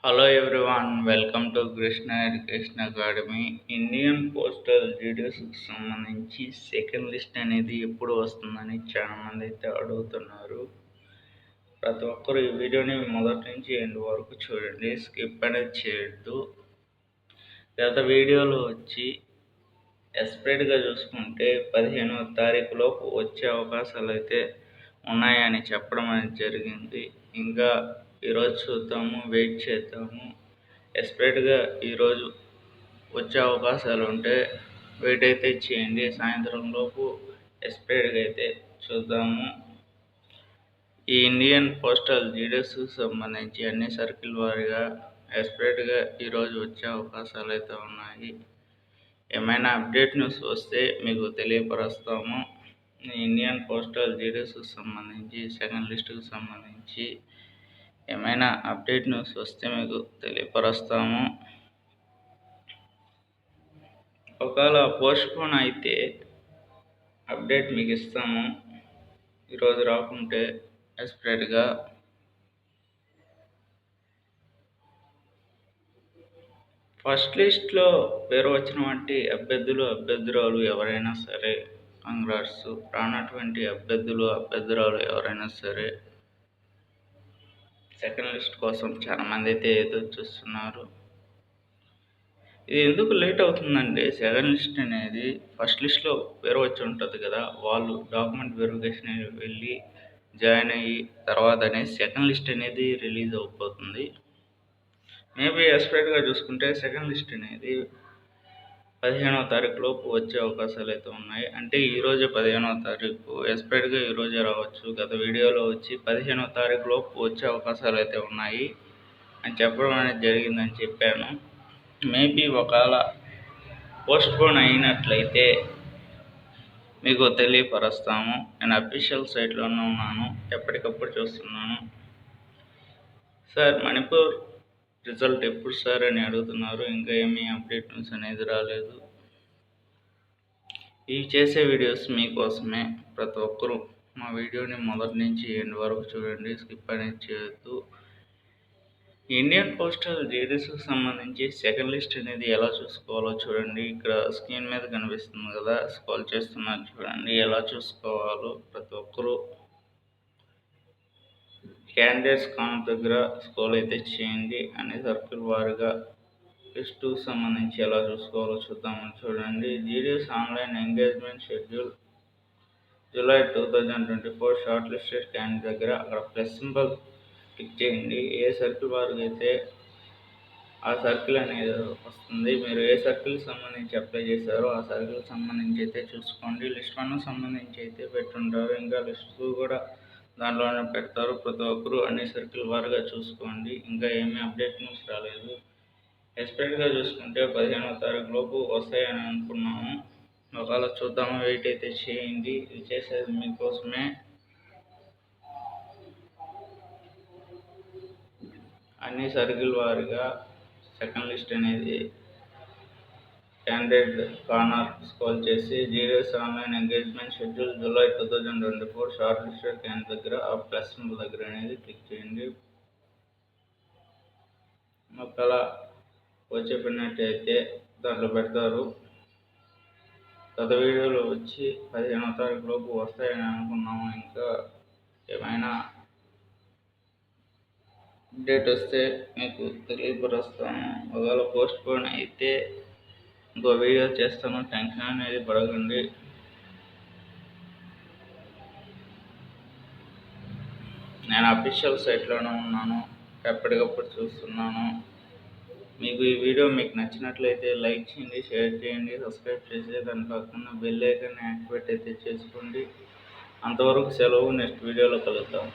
Hello everyone, welcome to Krishna Education Academy. Indian postal డీటెయిల్స్కి సంబంధించి second list అనేది ఎప్పుడు వస్తుందని చాలా మంది అయితే అడుగుతున్నారు. ప్రతి ఒక్కరు ఈ వీడియోని మొదటి నుంచి ఎండ్ వరకు చూడండి, స్కిప్ అనేది చేయొద్దు. గత వీడియోలో వచ్చి ఎక్స్పెక్ట్గా చూసుకుంటే 15వ తారీఖు లోపు వచ్చే అవకాశాలు అయితే ఉన్నాయని చెప్పడం అనేది జరిగింది. ఇంకా ఈరోజు చూద్దాము, వెయిట్ చేద్దాము. ఎక్స్పెక్ట్గా ఈరోజు వచ్చే అవకాశాలు ఉంటే వెయిట్ అయితే చేయండి. సాయంత్రం లోపు ఎక్స్పెక్ట్గా అయితే చూద్దాము. ఈ ఇండియన్ పోస్టల్ డీటెయిల్స్కి సంబంధించి అన్ని సర్కిల్ వారీగా ఎక్స్పెక్ట్గా ఈరోజు వచ్చే అవకాశాలు అయితే ఉన్నాయి. ఏమైనా అప్డేట్ న్యూస్ వస్తే మీకు తెలియపరుస్తాము. ఇండియన్ పోస్టల్ డీటెయిల్స్కి సంబంధించి సెకండ్ లిస్టుకి సంబంధించి ఏమైనా అప్డేట్ న్యూస్ వస్తే మీకు తెలియపరుస్తాము. ఒకవేళ పోస్ట్పోన్ అయితే అప్డేట్ మీకు ఇస్తాము. ఈరోజు రాకుంటే ఎక్స్పెక్ట్గా ఫస్ట్ లిస్ట్లో పేరు వచ్చినటువంటి అభ్యర్థురాలు ఎవరైనా సరే కంగ్రాట్స్. రానటువంటి అభ్యర్థురాలు ఎవరైనా సరే సెకండ్ లిస్ట్ కోసం చాలామంది అయితే ఎదురు చూస్తున్నారు. ఇది ఎందుకు లేట్ అవుతుందంటే సెకండ్ లిస్ట్ అనేది ఫస్ట్ లిస్ట్లో పేరు వచ్చి ఉంటుంది కదా, వాళ్ళు డాక్యుమెంట్ వెరిఫికేషన్ వెళ్ళి జాయిన్ అయ్యి తర్వాతనే సెకండ్ లిస్ట్ అనేది రిలీజ్ అయిపోతుంది. మేబీ ఎక్స్పెక్ట్గా చూసుకుంటే సెకండ్ లిస్ట్ అనేది 15వ తారీఖు లోపు వచ్చే అవకాశాలు అయితే ఉన్నాయి. అంటే ఈరోజు 15వ తారీఖు, ఎక్స్పెక్ట్గా ఈరోజే రావచ్చు. గత వీడియోలో వచ్చి 15వ తారీఖు లోపు వచ్చే అవకాశాలు అయితే ఉన్నాయి అని చెప్పడం అనేది జరిగిందని చెప్పాను. మేబీ ఒకవేళ పోస్ట్పోన్ అయినట్లయితే మీకు తెలియపరుస్తాము. నేను అఫీషియల్ సైట్లోనే ఉన్నాను, ఎప్పటికప్పుడు చూస్తున్నాను. సార్ మణిపూర్ రిజల్ట్ ఎప్పుడు సార్ అని అడుగుతున్నారు. ఇంకా ఏమీ అప్డేట్ న్యూస్ అనేది రాలేదు. ఇవి చేసే వీడియోస్ మీకోసమే. ప్రతి ఒక్కరూ మా వీడియోని మొదటి నుంచి ఎండ్ వరకు చూడండి, స్కిప్ అనేది చేయొద్దు. ఇండియన్ పోస్టల్ డీటెయిల్స్కి సంబంధించి సెకండ్ లిస్ట్ అనేది ఎలా చూసుకోవాలో చూడండి. ఇక్కడ స్క్రీన్ మీద కనిపిస్తుంది కదా, స్క్రోల్ చేస్తున్నారు చూడండి. ఎలా చూసుకోవాలో ప్రతి ఒక్కరూ క్యాండిడేట్స్ కామెంట్ దగ్గర స్క్రోల్ అయితే చేయండి. అన్ని సర్కిల్ వారీగా లిస్టుకు సంబంధించి ఎలా చూసుకోవాలో చూద్దామని చూడండి. GDS online engagement schedule July 2024 short listed candidate దగ్గర అక్కడ ప్లస్ సింబల్ క్లిక్ చేయండి. ఏ సర్కిల్ వారికి అయితే ఆ సర్కిల్ అనేది వస్తుంది. మీరు ఏ సర్కిల్ సంబంధించి అప్లై చేశారో ఆ సర్కిల్ సంబంధించి అయితే చూసుకోండి. లిస్ట్ 1 సంబంధించి అయితే పెట్టుంటారు, ఇంకా లిస్ట్ 2 కూడా దాంట్లోనే పెడతారు. ప్రతి ఒక్కరూ అన్ని సర్కిల్ వారీగా చూసుకోండి. ఇంకా ఏమీ అప్డేట్ న్యూస్ రాలేదు. ఎక్స్పెక్ట్గా చూసుకుంటే 15వ తారీఖు లోపు వస్తాయని అనుకున్నాము. ఒకవేళ చూద్దాము, వెయిట్ అయితే చేయండి. ఇది చేసేది మీకోసమే. అన్ని సర్కిల్ వారీగా సెకండ్ లిస్ట్ అనేది క్యాండిడేట్ కార్నర్ స్క్రోల్ చేసి GDS online engagement schedule July 2024 short listed candidate దగ్గర ఆ ప్లస్ సింబల్ దగ్గర అనేది క్లిక్ చేయండి. ఒకవేళ వచ్చేపినట్టయితే దాంట్లో పెడతారు. గత వీడియోలో వచ్చి 15వ తారీఖు లోపు వస్తాయని అనుకున్నాము. ఇంకా ఏమైనా అప్డేట్ వస్తే మీకు తెలియపరుస్తాను. ఒకవేళ పోస్ట్పోన్ అయితే ఇంకో వీడియో చేస్తాను, టెన్షన్ అనేది పడకండి. నేను అఫీషియల్ సైట్లోనే ఉన్నాను, ఎప్పటికప్పుడు చూస్తున్నాను. మీకు ఈ వీడియో మీకు నచ్చినట్లయితే లైక్ చేయండి, షేర్ చేయండి, సబ్స్క్రైబ్ చేసి దాని పక్కన బెల్ ఐకాన్ యాక్టివేట్ అయితే చేసుకోండి. అంతవరకు సెలవు. నెక్స్ట్ వీడియోలో కలుద్దాం.